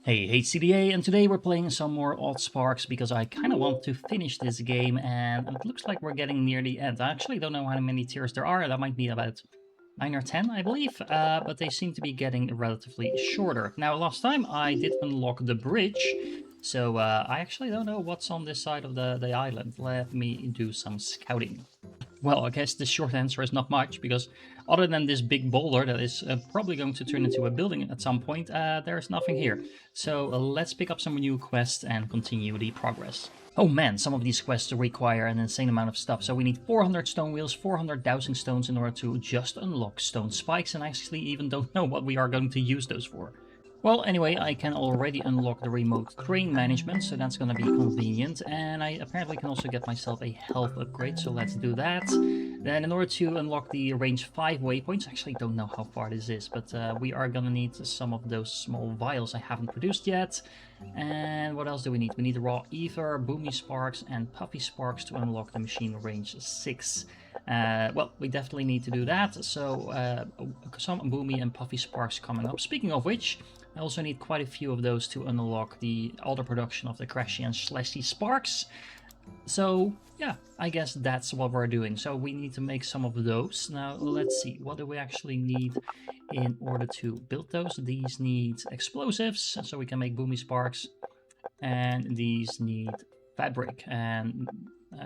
Hey CDA, and today we're playing some more Oddsparks because I kind of want to finish this game, and it looks like we're getting near the end. I actually don't know how many tiers there are. That might be about 9 or 10, I believe, but they seem to be getting relatively shorter. Now, last time I did unlock the bridge, so I actually don't know what's on this side of the island. Let me do some scouting. Well, I guess the short answer is not much, because other than this big boulder that is probably going to turn into a building at some point, there's nothing here. So let's pick up some new quests and continue the progress. Oh man, some of these quests require an insane amount of stuff. So we need 400 stone wheels, 400 dowsing stones in order to just unlock stone spikes, and I actually even don't know what we are going to use those for. Well, anyway, I can already unlock the remote crane management, so that's going to be convenient. And I apparently can also get myself a health upgrade, so let's do that. Then in order to unlock the range 5 waypoints, I actually don't know how far this is, but we are going to need some of those small vials I haven't produced yet. And what else do we need? We need raw ether, boomy sparks, and puffy sparks to unlock the machine range 6. Well, we definitely need to do that, so some boomy and puffy sparks coming up. Speaking of which, I also need quite a few of those to unlock the other production of the crashy and slashy sparks. So yeah, I guess that's what we're doing. So we need to make some of those. Now let's see, what do we actually need in order to build those? These need explosives, so we can make boomy sparks. And these need fabric, and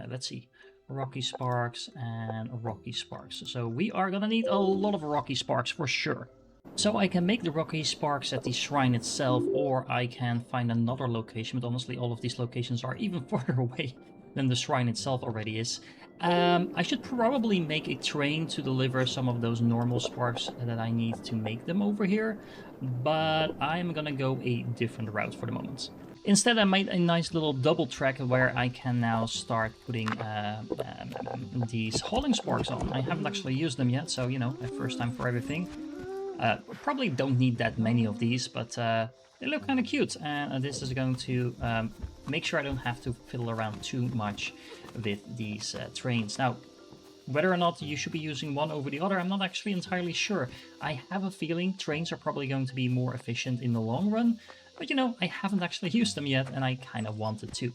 let's see, rocky sparks and rocky sparks. So we are gonna need a lot of rocky sparks for sure. So I can make the rocky sparks at the shrine itself, or I can find another location, but honestly all of these locations are even further away than the shrine itself already is. I should probably make a train to deliver some of those normal sparks that I need to make them over here, but I'm gonna go a different route for the moment. Instead, I made a nice little double track where I can now start putting these hauling sparks on. I haven't actually used them yet, so, you know, a first time for everything. Probably don't need that many of these, but they look kind of cute, and this is going to make sure I don't have to fiddle around too much with these trains. Now, whether or not you should be using one over the other, I'm not actually entirely sure. I have a feeling trains are probably going to be more efficient in the long run, but you know, I haven't actually used them yet, and I kind of wanted to.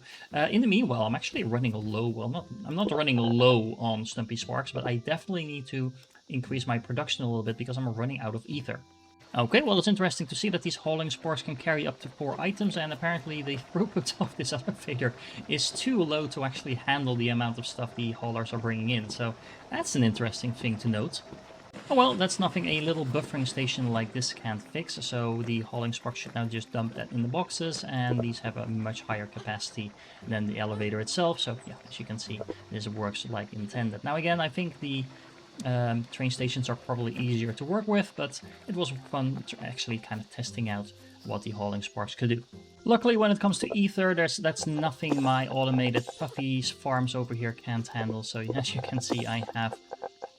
In the meanwhile, I'm actually running low. Well, I'm not running low on Stumpy Sparks, but I definitely need to increase my production a little bit because I'm running out of ether. Okay, well, it's interesting to see that these hauling sparks can carry up to 4 items, and apparently the throughput of this elevator is too low to actually handle the amount of stuff the haulers are bringing in, so that's an interesting thing to note. Oh well, that's nothing a little buffering station like this can't fix, so the hauling sparks should now just dump that in the boxes, and these have a much higher capacity than the elevator itself, so yeah, as you can see, this works like intended. Now again, I think the train stations are probably easier to work with, but it was fun to actually kind of testing out what the hauling sparks could do. Luckily, when it comes to ether, that's nothing my automated puffies farms over here can't handle, so as you can see, I have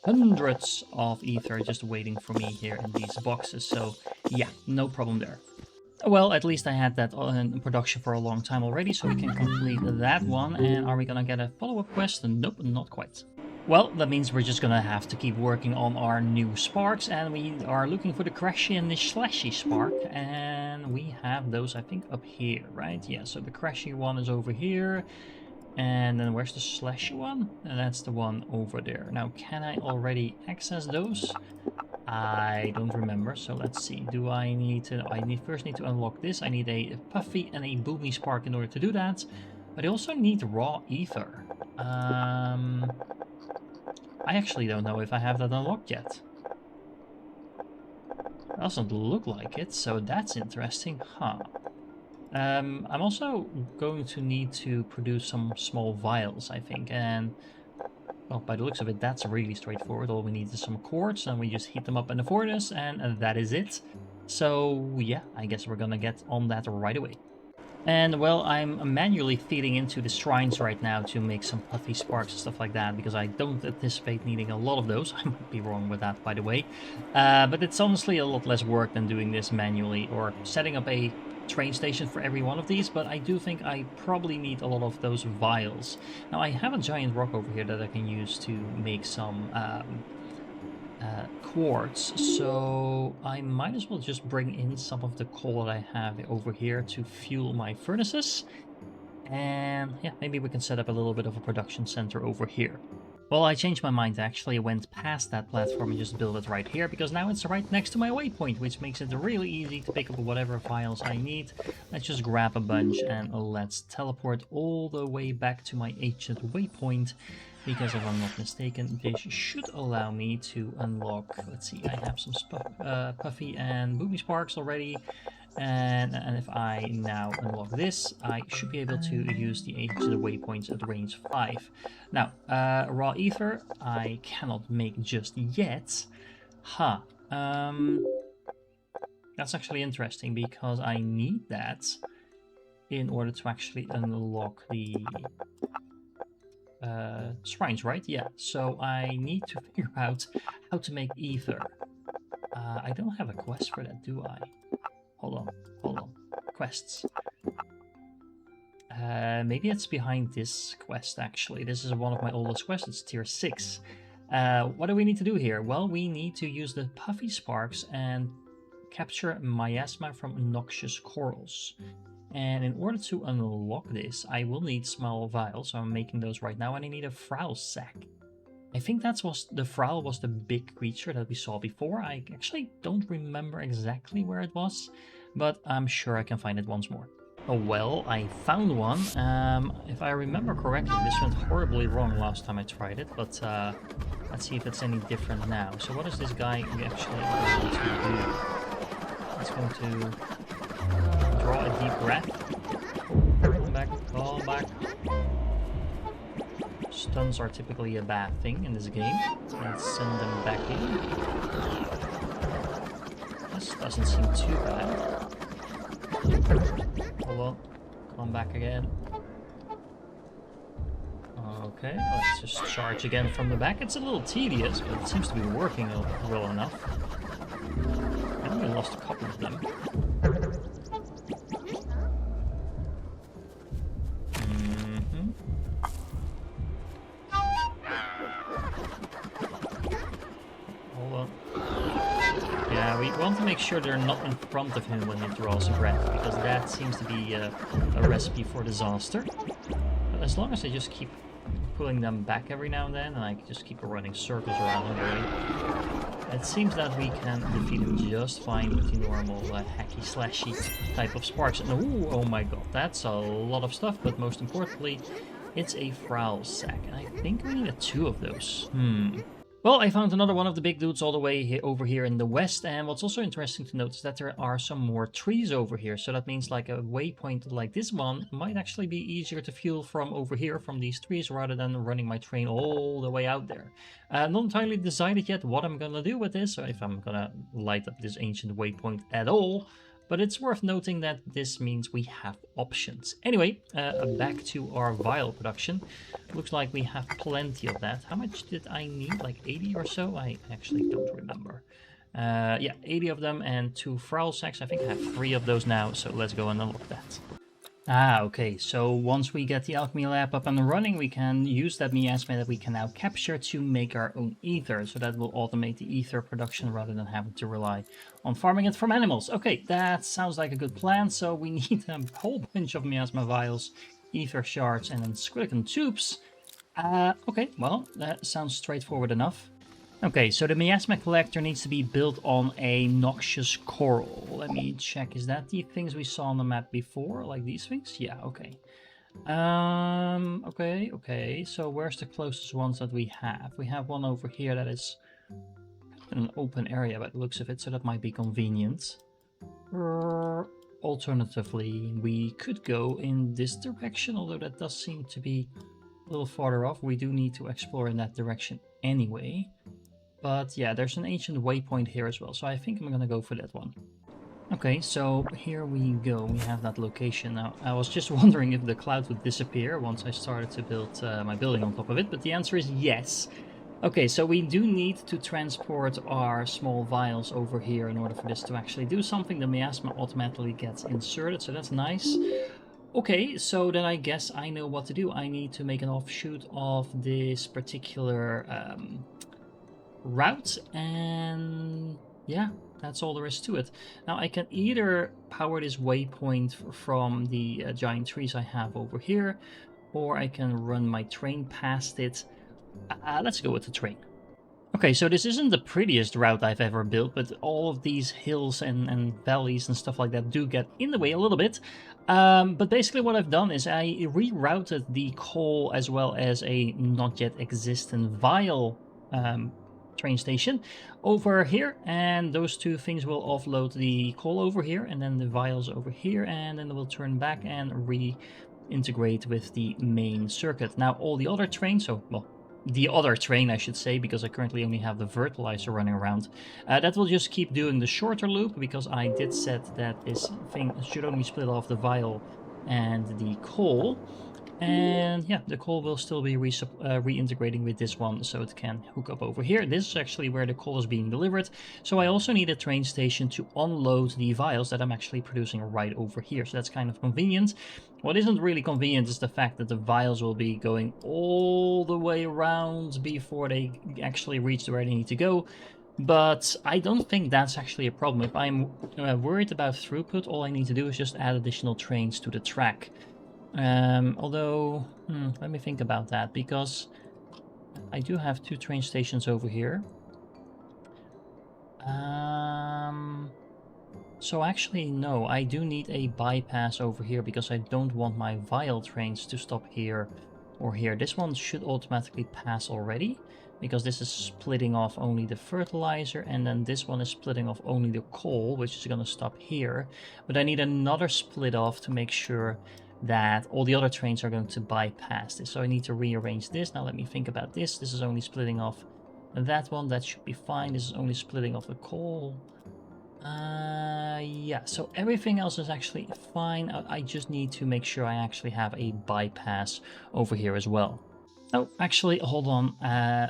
hundreds of ether just waiting for me here in these boxes, so yeah, no problem there. Well, at least I had that in production for a long time already, so we can complete that one. And are we gonna get a follow-up quest? Nope, not quite. Well, that means we're just gonna have to keep working on our new sparks, and we are looking for the crashy and the slashy spark, and we have those, I think, up here, right? Yeah, so the crashy one is over here, and then where's the slashy one? And that's the one over there. Now, can I already access those? I don't remember, so let's see. Do I need to... first need to unlock this. I need a puffy and a boomy spark in order to do that. But I also need raw ether. I actually don't know if I have that unlocked yet. Doesn't look like it, so that's interesting, huh? I'm also going to need to produce some small vials, I think, and well, by the looks of it, that's really straightforward. All we need is some quartz, and we just heat them up in the furnace, and that is it. So yeah, I guess we're gonna get on that right away. And well, I'm manually feeding into the shrines right now to make some puffy sparks and stuff like that, because I don't anticipate needing a lot of those. I might be wrong with that, by the way. But it's honestly a lot less work than doing this manually, or setting up a train station for every one of these, but I do think I probably need a lot of those vials. Now, I have a giant rock over here that I can use to make some quartz, so I might as well just bring in some of the coal that I have over here to fuel my furnaces. And yeah, maybe we can set up a little bit of a production center over here. Well, I changed my mind actually. I went past that platform and just built it right here, because now it's right next to my waypoint, which makes it really easy to pick up whatever files I need. Let's just grab a bunch and let's teleport all the way back to my ancient waypoint, because if I'm not mistaken, this should allow me to unlock, let's see, I have some Puffy and Booby Sparks already. And if I now unlock this, I should be able to use the ancient waypoints at range 5. Now, raw ether, I cannot make just yet. That's actually interesting, because I need that in order to actually unlock the shrines, right? Yeah, so I need to figure out how to make ether. I don't have a quest for that, do I? Hold on. Quests. Maybe it's behind this quest, actually. This is one of my oldest quests. It's tier 6. What do we need to do here? Well, we need to use the Puffy Sparks and capture miasma from noxious corals. And in order to unlock this, I will need small vials. So I'm making those right now, and I need a Frowel sack. I think the Frowel was the big creature that we saw before. I actually don't remember exactly where it was, but I'm sure I can find it once more. Oh well, I found one. If I remember correctly, this went horribly wrong last time I tried it, but let's see if it's any different now. So what is this guy actually going to do? It's going to draw a deep breath. Come back. Stuns are typically a bad thing in this game. Let's send them back in. This doesn't seem too bad. Hold on. Come back again. Okay, let's just charge again from the back. It's a little tedious, but it seems to be working well enough. I only lost a couple of them. Want to make sure they're not in front of him when he draws a breath, because that seems to be a recipe for disaster. But as long as I just keep pulling them back every now and then, and I just keep running circles around him, really, it seems that we can defeat him just fine with the normal hacky slashy type of sparks. And ooh, oh my god, that's a lot of stuff, but most importantly, it's a Frowel sack, and I think we need 2 of those. Well, I found another one of the big dudes all the way over here in the west, and what's also interesting to note is that there are some more trees over here, so that means like a waypoint like this one might actually be easier to fuel from over here, from these trees, rather than running my train all the way out there. Not entirely decided yet what I'm gonna do with this, or if I'm gonna light up this ancient waypoint at all, but it's worth noting that this means we have options. Anyway, back to our vial production. Looks like we have plenty of that. How much did I need? Like 80 or so? I actually don't remember. Yeah, 80 of them and 2 Frowel sacks. I think I have 3 of those now, so let's go and unlock that. Okay, so once we get the alchemy lab up and running, we can use that miasma that we can now capture to make our own ether. So that will automate the ether production rather than having to rely on farming it from animals. Okay, that sounds like a good plan. So we need a whole bunch of miasma vials, ether shards, and then silicon tubes. Okay, well, that sounds straightforward enough. Okay, so the miasma collector needs to be built on a noxious coral. Let me check, is that the things we saw on the map before? Like these things? Yeah, okay. Okay, so where's the closest ones that we have? We have one over here that is in an open area by the looks of it, so that might be convenient. Alternatively, we could go in this direction, although that does seem to be a little farther off. We do need to explore in that direction anyway. But yeah, there's an ancient waypoint here as well, so I think I'm gonna go for that one. Okay, so here we go. We have that location. Now, I was just wondering if the cloud would disappear once I started to build my building on top of it, but the answer is yes. Okay, so we do need to transport our small vials over here in order for this to actually do something. The miasma automatically gets inserted, so that's nice. Okay, so then I guess I know what to do. I need to make an offshoot of this particular route, and yeah, that's all there is to it. Now I can either power this waypoint from the giant trees I have over here, or I can run my train past it. Let's go with the train. Okay, so this isn't the prettiest route I've ever built, but all of these hills and valleys and stuff like that do get in the way a little bit. But basically what I've done is I rerouted the coal as well as a not yet existent vial train station over here, and those two things will offload the coal over here and then the vials over here, and then we'll turn back and reintegrate with the main circuit. Now all the other trains, the other train I should say, because I currently only have the fertilizer running around, that will just keep doing the shorter loop, because I did set that this thing should only split off the vial and the coal. And yeah, the coal will still be reintegrating with this one, so it can hook up over here. This is actually where the coal is being delivered. So I also need a train station to unload the vials that I'm actually producing right over here. So that's kind of convenient. What isn't really convenient is the fact that the vials will be going all the way around before they actually reach where they need to go. But I don't think that's actually a problem. If I'm worried about throughput, all I need to do is just add additional trains to the track. Although, let me think about that, because I do have two train stations over here. So actually, no, I do need a bypass over here, because I don't want my vial trains to stop here or here. This one should automatically pass already, because this is splitting off only the fertilizer, and then this one is splitting off only the coal, which is going to stop here. But I need another split off to make sure that all the other trains are going to bypass this. So I need to rearrange this. Now let me think about this. This is only splitting off that one. That should be fine. This is only splitting off the coal. Yeah, so everything else is actually fine. I just need to make sure I actually have a bypass over here as well. Oh, actually, hold on.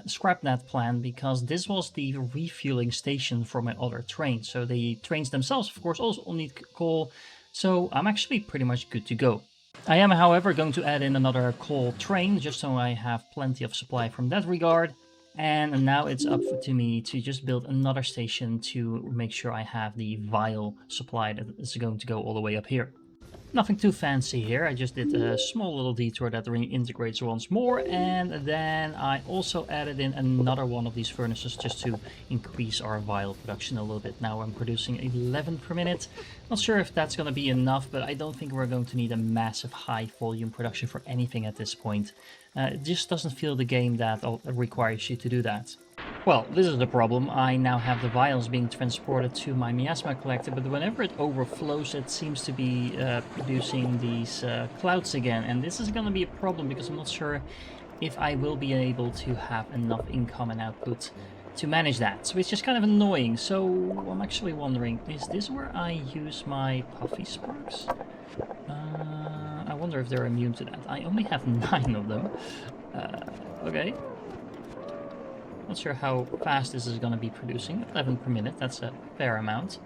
Scrap that plan, because this was the refueling station for my other train. So the trains themselves, of course, also need coal. So I'm actually pretty much good to go. I am, however, going to add in another coal train, just so I have plenty of supply from that regard. And now it's up to me to just build another station to make sure I have the vial supply that is going to go all the way up here. Nothing too fancy here. I just did a small little detour that reintegrates once more, and then I also added in another one of these furnaces just to increase our vial production a little bit. Now I'm producing 11 per minute. Not sure if that's going to be enough, but I don't think we're going to need a massive high volume production for anything at this point. It just doesn't feel the game that requires you to do that. Well, this is the problem. I now have the vials being transported to my miasma collector, but whenever it overflows, it seems to be producing these clouds again. And this is going to be a problem, because I'm not sure if I will be able to have enough income and output to manage that. So it's just kind of annoying. So I'm actually wondering, is this where I use my puffy sparks? I wonder if they're immune to that. I only have 9 of them. Okay. Not sure how fast this is going to be producing. 11 per minute, that's a fair amount.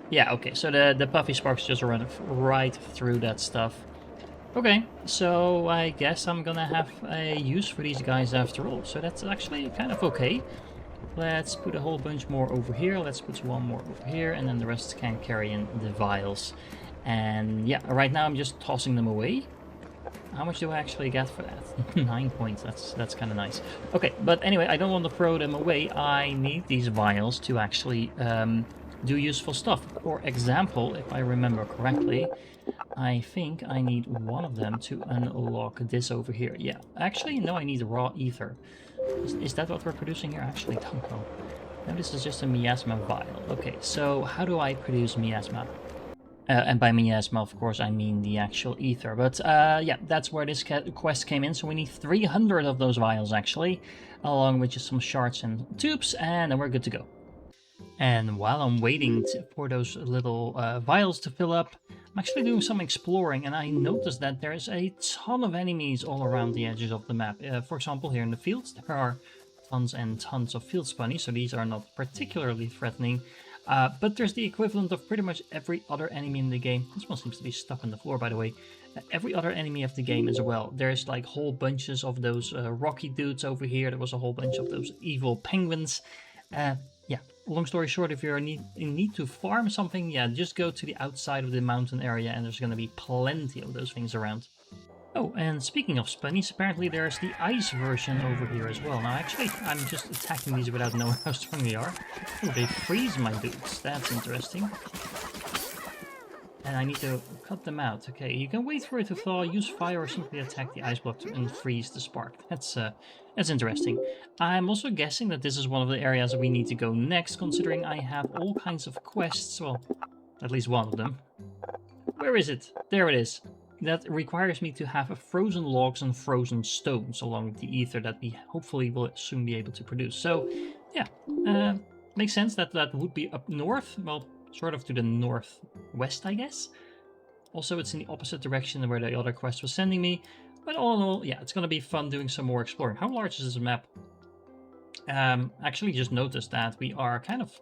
Yeah, okay, so the puffy sparks just run right through that stuff. Okay, so I guess I'm gonna have a use for these guys after all. So that's actually kind of okay. Let's put a whole bunch more over here. Let's put one more over here, and then the rest can carry in the vials. And yeah, right now I'm just tossing them away. How much do I actually get for that? 9 points, that's kind of nice. Okay, but anyway, I don't want to throw them away. I need these vials to actually do useful stuff. For example, if I remember correctly, I think I need one of them to unlock this over here. Yeah, actually, no, I need raw ether. Is that what we're producing here? Actually, don't know. No, this is just a miasma vial. Okay, so how do I produce miasma? And by miasma, of course, I mean the actual ether. But yeah, that's where this quest came in. So we need 300 of those vials, actually, along with just some shards and tubes, and then we're good to go. And while I'm waiting for those little vials to fill up, I'm actually doing some exploring, and I noticed that there's a ton of enemies all around the edges of the map. For example, here in the fields, there are tons and tons of field bunnies, so these are not particularly threatening. But there's the equivalent of pretty much every other enemy in the game. This one seems to be stuck on the floor, by the way. Every other enemy of the game as well. There's like whole bunches of those rocky dudes over here. There was a whole bunch of those evil penguins. Yeah, long story short, if you're in need to farm something, yeah, just go to the outside of the mountain area and there's going to be plenty of those things around. Oh, and speaking of spunnies, apparently there's the ice version over here as well. Now, actually, I'm just attacking these without knowing how strong they are. Oh, they freeze my dudes. That's interesting. And I need to cut them out. Okay, you can wait for it to thaw, use fire, or simply attack the ice block to unfreeze the spark. That's interesting. I'm also guessing that this is one of the areas we need to go next, considering I have all kinds of quests. Well, at least one of them. Where is it? There it is. That requires me to have frozen logs and frozen stones along with the ether that we hopefully will soon be able to produce. So, yeah, makes sense that that would be up north. Well, sort of to the northwest, I guess. Also, it's in the opposite direction where the other quest was sending me. But all in all, yeah, it's going to be fun doing some more exploring. How large is this map? Actually, just noticed that we are kind of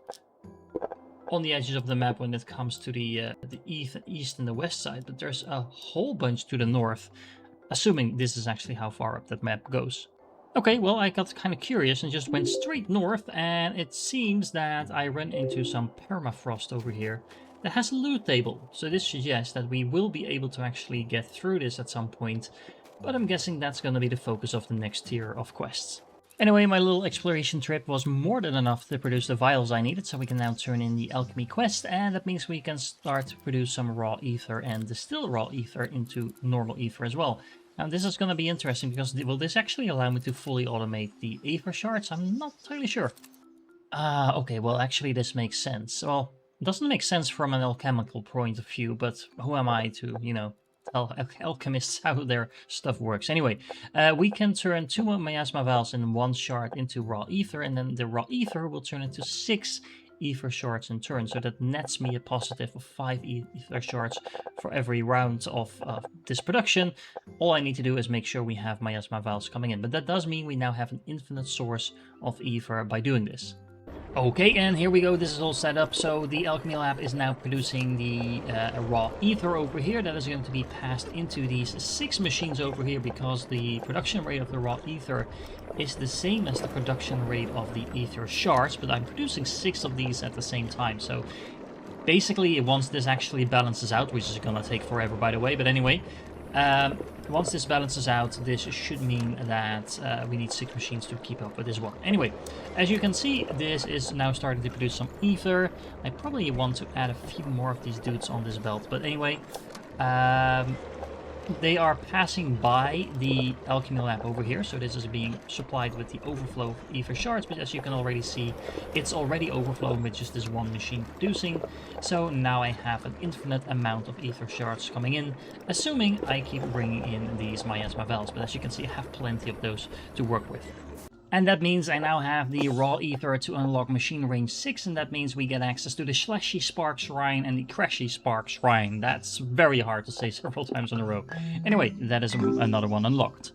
on the edges of the map when it comes to the east and the west side, but there's a whole bunch to the north, assuming this is actually how far up that map goes. Okay, well, I got kind of curious and just went straight north, and it seems that I run into some permafrost over here that has a loot table. So this suggests that we will be able to actually get through this at some point, but I'm guessing that's going to be the focus of the next tier of quests. Anyway, my little exploration trip was more than enough to produce the vials I needed, so we can now turn in the alchemy quest, and that means we can start to produce some raw ether and distill raw ether into normal ether as well. Now this is going to be interesting because will this actually allow me to fully automate the ether shards? I'm not entirely sure. Okay, well actually this makes sense. Well, it doesn't make sense from an alchemical point of view, but who am I to, you know, tell alchemists how their stuff works. Anyway, we can turn 2 miasma vials in 1 shard into raw ether, and then the raw ether will turn into 6 ether shards in turn, so that nets me a positive of 5 ether shards for every round of this production. All I need to do is make sure we have miasma vials coming in, but that does mean we now have an infinite source of ether by doing this. Okay, and here we go. This is all set up. So the alchemy lab is now producing the raw ether over here. That is going to be passed into these 6 machines over here because the production rate of the raw ether is the same as the production rate of the ether shards, but I'm producing 6 of these at the same time. So basically, once this actually balances out, which is going to take forever, by the way, but anyway, once this balances out, this should mean that we need 6 machines to keep up with this one. Anyway, as you can see, this is now starting to produce some ether. I probably want to add a few more of these dudes on this belt, but anyway, they are passing by the alchemy lab over here, so this is being supplied with the overflow of ether shards, but as you can already see, it's already overflowing with just this one machine producing, so now I have an infinite amount of ether shards coming in, assuming I keep bringing in these miasma vials, but as you can see, I have plenty of those to work with. And that means I now have the raw ether to unlock machine range 6, and that means we get access to the Slashy Spark Shrine and the Crashy Spark Shrine. That's very hard to say several times in a row. Anyway, that is another one unlocked.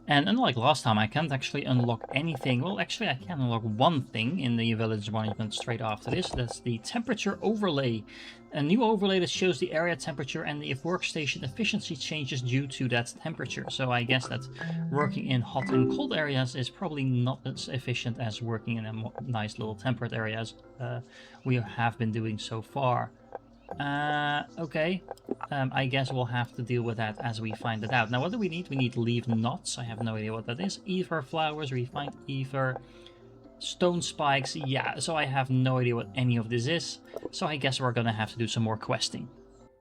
And unlike last time, I can't actually unlock anything. Well, actually, I can unlock one thing in the village monument straight after this. That's the temperature overlay. A new overlay that shows the area temperature and if workstation efficiency changes due to that temperature. So I guess that working in hot and cold areas is probably not as efficient as working in a nice little temperate area as we have been doing so far. Okay. I guess we'll have to deal with that as we find it out. Now, what do we need? We need leaf knots. I have no idea what that is. Ether flowers, refined ether, stone spikes. Yeah, so I have no idea what any of this is. So I guess we're gonna have to do some more questing.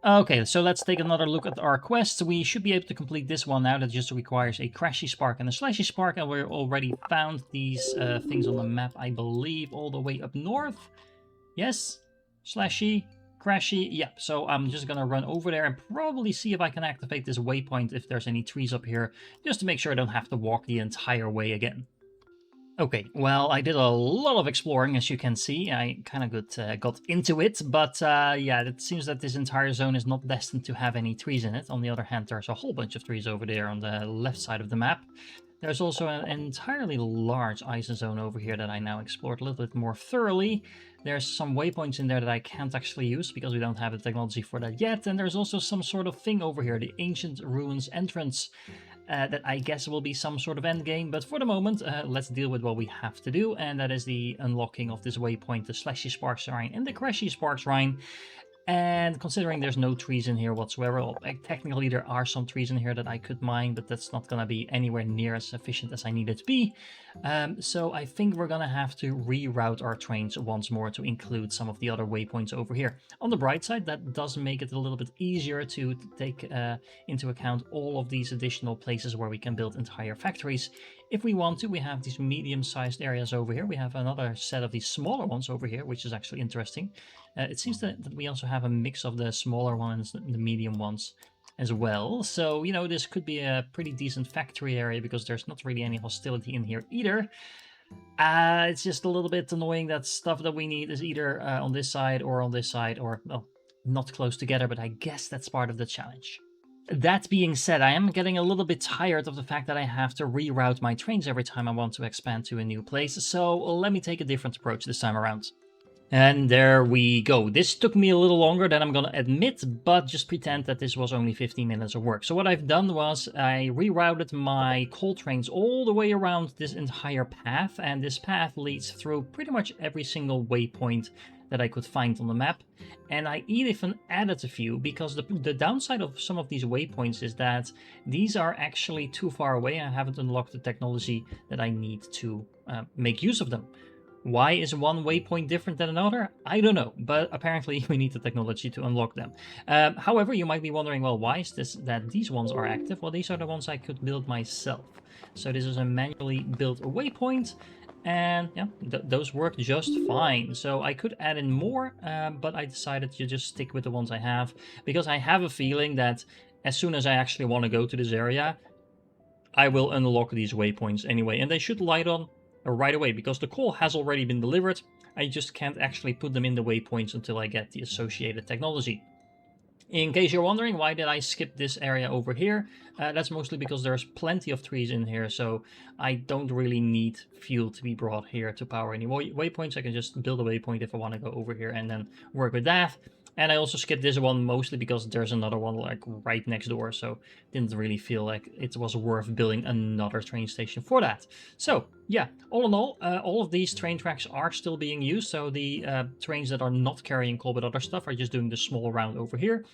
Okay, so let's take another look at our quests. We should be able to complete this one now. That just requires a Crashy Spark and a Slashy Spark, and we're already found these things on the map, I believe, all the way up north. Yes? Slashy? Crashy, yep, so I'm just gonna run over there and probably see if I can activate this waypoint if there's any trees up here, just to make sure I don't have to walk the entire way again. Okay, well, I did a lot of exploring, as you can see. I kind of got into it, but yeah, it seems that this entire zone is not destined to have any trees in it. On the other hand, there's a whole bunch of trees over there on the left side of the map. There's also an entirely large ice zone over here that I now explored a little bit more thoroughly. There's some waypoints in there that I can't actually use because we don't have the technology for that yet. And there's also some sort of thing over here, the Ancient Ruins entrance, that I guess will be some sort of end game. But for the moment, let's deal with what we have to do. And that is the unlocking of this waypoint, the Slashy Spark Shrine and the Crashy Spark Shrine. And considering there's no trees in here whatsoever, well, technically there are some trees in here that I could mine, but that's not going to be anywhere near as efficient as I need it to be. So I think we're going to have to reroute our trains once more to include some of the other waypoints over here. On the bright side, that does make it a little bit easier to take into account all of these additional places where we can build entire factories. If we want to, we have these medium-sized areas over here. We have another set of these smaller ones over here, which is actually interesting. It seems that we also have a mix of the smaller ones and the medium ones as well. So, you know, this could be a pretty decent factory area because there's not really any hostility in here either. It's just a little bit annoying that stuff that we need is either on this side, or, well, not close together, but I guess that's part of the challenge. That being said, I am getting a little bit tired of the fact that I have to reroute my trains every time I want to expand to a new place, so let me take a different approach this time around. And there we go. This took me a little longer than I'm gonna admit, but just pretend that this was only 15 minutes of work. So what I've done was I rerouted my coal trains all the way around this entire path, and this path leads through pretty much every single waypoint that I could find on the map. And I even added a few, because the downside of some of these waypoints is that these are actually too far away. I haven't unlocked the technology that I need to make use of them. Why is one waypoint different than another? I don't know, but apparently we need the technology to unlock them. However, you might be wondering, well, why is this that these ones are active? Well, these are the ones I could build myself. So this is a manually built waypoint, and yeah, those work just fine. So I could add in more, but I decided to just stick with the ones I have, because I have a feeling that as soon as I actually want to go to this area, I will unlock these waypoints anyway, and they should light on right away, because the coal has already been delivered. I just can't actually put them in the waypoints until I get the associated technology. In case you're wondering, why did I skip this area over here? That's mostly because there's plenty of trees in here, so I don't really need fuel to be brought here to power any waypoints. I can just build a waypoint if I want to go over here and then work with that. And I also skipped this one mostly because there's another one like right next door, so didn't really feel like it was worth building another train station for that. So yeah, all in all of these train tracks are still being used. So the trains that are not carrying coal but other stuff are just doing the small round over here,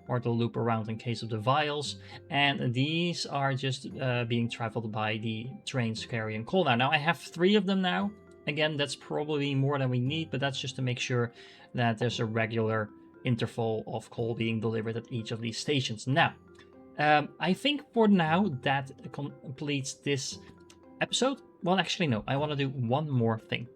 or the loop around in case of the vials. And these are just being traveled by the trains carrying coal now. Now I have 3 of them now. Again, that's probably more than we need, but that's just to make sure that there's a regular interval of coal being delivered at each of these stations. Now, I think for now that completes this episode. Well, actually, no, I want to do one more thing.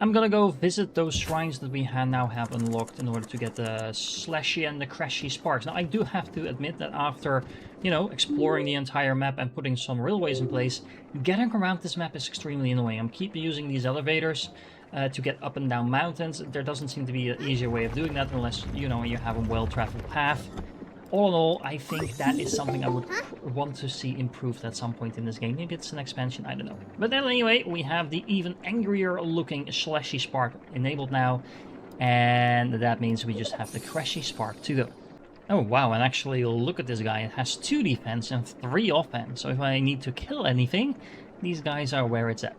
I'm gonna go visit those shrines that we now have unlocked in order to get the Slashy and the Crashy Sparks. Now, I do have to admit that after, you know, exploring the entire map and putting some railways in place, getting around this map is extremely annoying. I'm keep using these elevators to get up and down mountains. There doesn't seem to be an easier way of doing that unless, you know, you have a well-traveled path. All in all, I think that is something I would want to see improved at some point in this game. Maybe it's an expansion, I don't know. But then anyway, we have the even angrier looking Slashy Spark enabled now. And that means we just have the Crashy Spark to go. Oh wow, and actually look at this guy. It has 2 defense and 3 offense. So if I need to kill anything, these guys are where it's at.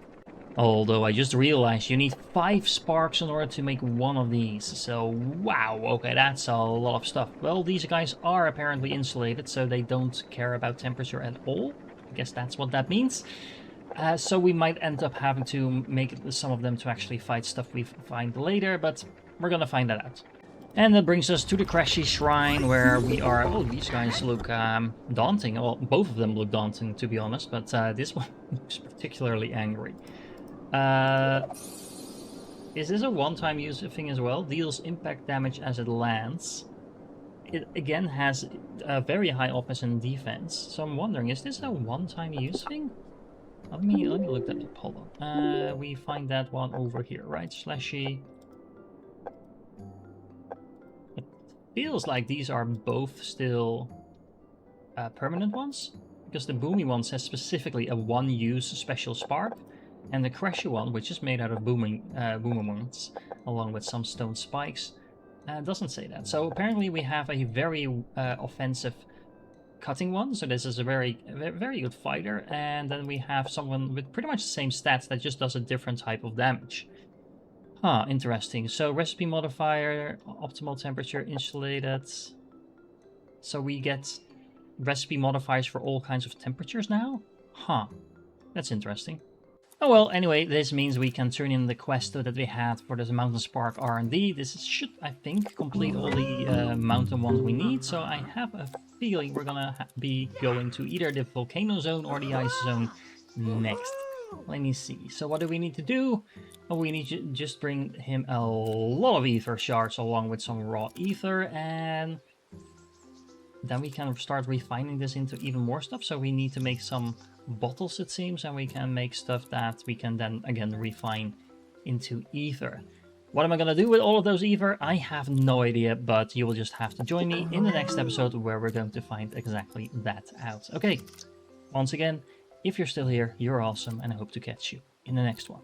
Although I just realized you need 5 sparks in order to make one of these. So, wow, okay, that's a lot of stuff. Well, these guys are apparently insulated, so they don't care about temperature at all. I guess that's what that means. So we might end up having to make some of them to actually fight stuff we find later, but we're gonna find that out. And that brings us to the Crashy Shrine, where we are... Oh, these guys look daunting. Well, both of them look daunting, to be honest, but this one looks particularly angry. Is this a one-time use thing as well? Deals impact damage as it lands. It again has a very high offense and defense. So I'm wondering, is this a one-time use thing? Let me look that up. Hold on. We find that one over here, right? Slashy. It feels like these are both still permanent ones. because the boomy one says specifically a 1-use special spark, and the crashy one, which is made out of boomermangs, along with some stone spikes, doesn't say that. So apparently we have a very offensive cutting one, so this is a very good fighter, and then we have someone with pretty much the same stats that just does a different type of damage. Huh, interesting. So recipe modifier, optimal temperature, insulated. So we get recipe modifiers for all kinds of temperatures now? Huh, that's interesting. Oh well, anyway, this means we can turn in the quest that we had for this Mountain Spark R&D. This should, I think, complete all the mountain ones we need. So I have a feeling we're gonna be going to either the Volcano Zone or the Ice Zone next. Let me see. So what do we need to do? Oh, we need to just bring him a lot of ether shards along with some raw ether, and then we can start refining this into even more stuff. So we need to make some bottles, it seems, and we can make stuff that we can then again refine into ether. What am I gonna do with all of those ether? I have no idea, but you will just have to join me in the next episode where we're going to find exactly that out. Okay, once again, if you're still here, you're awesome, and I hope to catch you in the next one.